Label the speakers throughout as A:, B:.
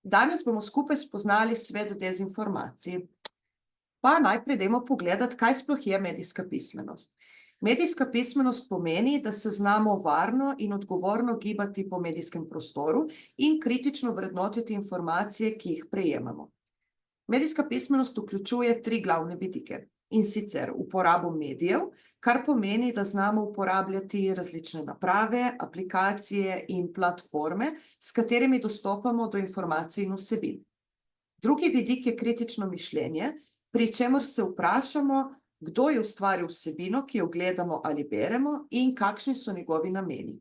A: Danes bomo skupaj spoznali svet dezinformacij. Pa najprej dajmo pogledati, kaj sploh je medijska pismenost. Medijska pismenost pomeni, da se znamo varno in odgovorno gibati po medijskem prostoru in kritično vrednotiti informacije, ki jih prejemamo. Medijska pismenost vključuje 3 glavne vidike. In sicer uporabo medijev, kar pomeni, da znamo uporabljati različne naprave, aplikacije in platforme, s katerimi dostopamo do informacij in vsebin. Drugi vidik je kritično mišljenje, pri čemer se vprašamo, kdo je ustvaril vsebino, ki jo gledamo ali beremo, in kakšni so njegovi nameni.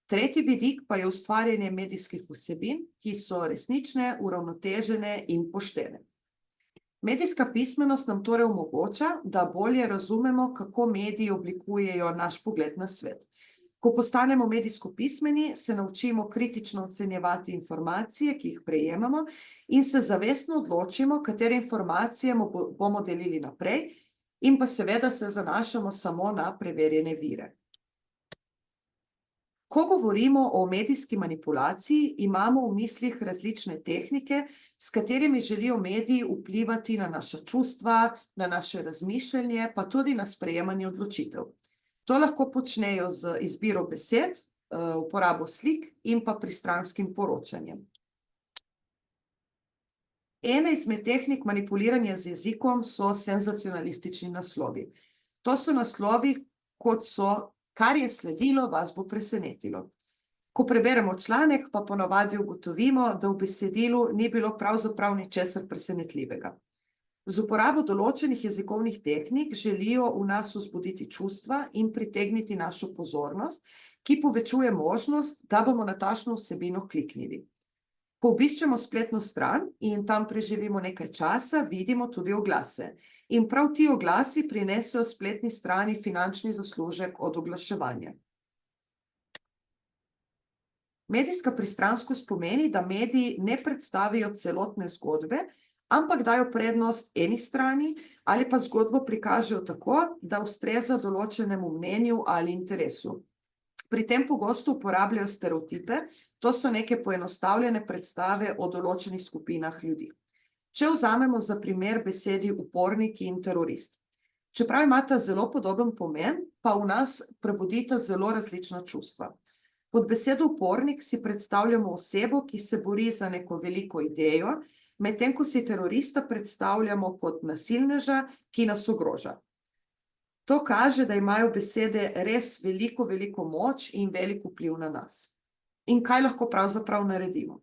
A: Tretji vidik pa je ustvarjanje medijskih vsebin, ki so resnične, uravnotežene in poštene. Medijska pismenost nam torej omogoča, da bolje razumemo, kako mediji oblikujejo naš pogled na svet. Ko postanemo medijsko pismeni, se naučimo kritično ocenjevati informacije, ki jih prejemamo, in se zavestno odločimo, katere informacije bomo delili naprej, in pa seveda se zanašamo samo na preverjene vire. Ko govorimo o medijski manipulaciji, imamo v mislih različne tehnike, s katerimi želijo mediji vplivati na naša čustva, na naše razmišljanje, pa tudi na sprejemanje odločitev. To lahko počnejo z izbiro besed, uporabo slik in pa pristranskim poročanjem. Ena izmed tehnik manipuliranja z jezikom so senzacionalistični naslovi. To so naslovi, kot so: kar je sledilo, vas bo presenetilo. Ko preberemo članek, pa ponavadi ugotovimo, da v besedilu ni bilo pravzaprav ničesar presenetljivega. Z uporabo določenih jezikovnih tehnik želijo v nas vzbuditi čustva in pritegniti našo pozornost, ki povečuje možnost, da bomo na takšno vsebino kliknili. Ko obiščemo spletno stran in tam preživimo nekaj časa, vidimo tudi oglase. In prav ti oglasi prinesejo spletni strani finančni zaslužek od oglaševanja. Medijska pristranskost pomeni, da mediji ne predstavijo celotne zgodbe, ampak dajo prednost eni strani ali pa zgodbo prikažejo tako, da ustreza določenemu mnenju ali interesu. Pri tem pogosto uporabljajo stereotipe, to so neke poenostavljene predstave o določenih skupinah ljudi. Če vzamemo za primer besedi upornik in terorist. Čeprav imata zelo podoben pomen, pa v nas prebudita zelo različna čustva. Pod besedo upornik si predstavljamo osebo, ki se bori za neko veliko idejo, medtem ko si terorista predstavljamo kot nasilneža, ki nas ogroža. To kaže, da imajo besede res veliko moč in velik vpliv na nas. In kaj lahko pravzaprav naredimo?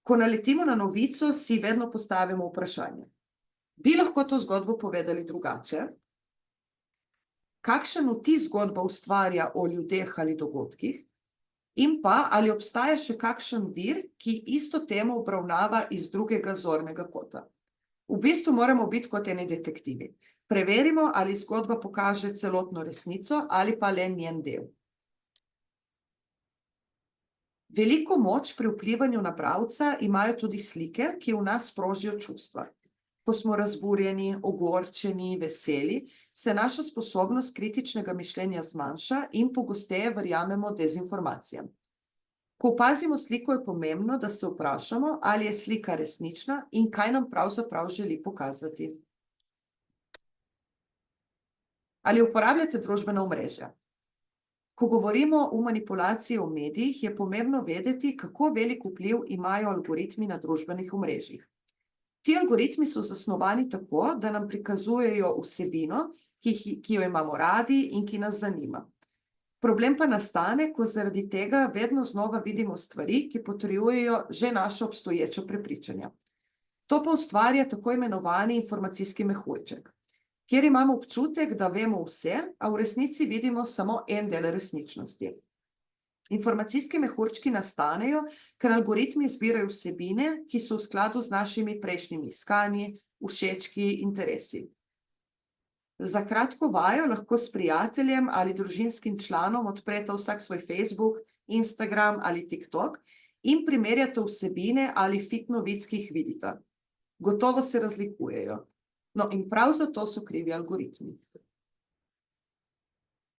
A: Ko naletimo na novico, si vedno postavimo vprašanje: bi lahko to zgodbo povedali drugače? Kakšen vtis zgodba ustvarja o ljudeh ali dogodkih? In pa, ali obstaja še kakšen vir, ki isto temo obravnava iz drugega zornega kota? V bistvu moramo biti kot eni detektivi. Preverimo, ali zgodba pokaže celotno resnico ali pa le njen del. Veliko moč pri vplivanju na bralca imajo tudi slike, ki v nas sprožijo čustva. Ko smo razburjeni, ogorčeni, veseli, se naša sposobnost kritičnega mišljenja zmanjša in pogosteje verjamemo dezinformacijam. Ko opazimo sliko, je pomembno, da se vprašamo, ali je slika resnična in kaj nam pravzaprav želi pokazati. Ali uporabljate družbena omrežja? Ko govorimo o manipulaciji v medijih, je pomembno vedeti, kako velik vpliv imajo algoritmi na družbenih omrežjih. Ti algoritmi so zasnovani tako, da nam prikazujejo vsebino, ki jo imamo radi in ki nas zanima. Problem pa nastane, ko zaradi tega vedno znova vidimo stvari, ki potrjujejo že naša obstoječa prepričanja. To pa ustvarja tako imenovani informacijski mehurček, kjer imamo občutek, da vemo vse, a v resnici vidimo samo en del resničnosti. Informacijski mehurčki nastanejo, ker algoritmi zbirajo vsebine, ki so v skladu z našimi prejšnjimi iskanji, všečki, interesi. Za kratko vajo lahko s prijateljem ali družinskim članom odprete vsak svoj Facebook, Instagram ali TikTok in primerjate vsebine ali feed novic, ki jih vidite. Gotovo se razlikujejo. No, in prav zato so krivi algoritmi.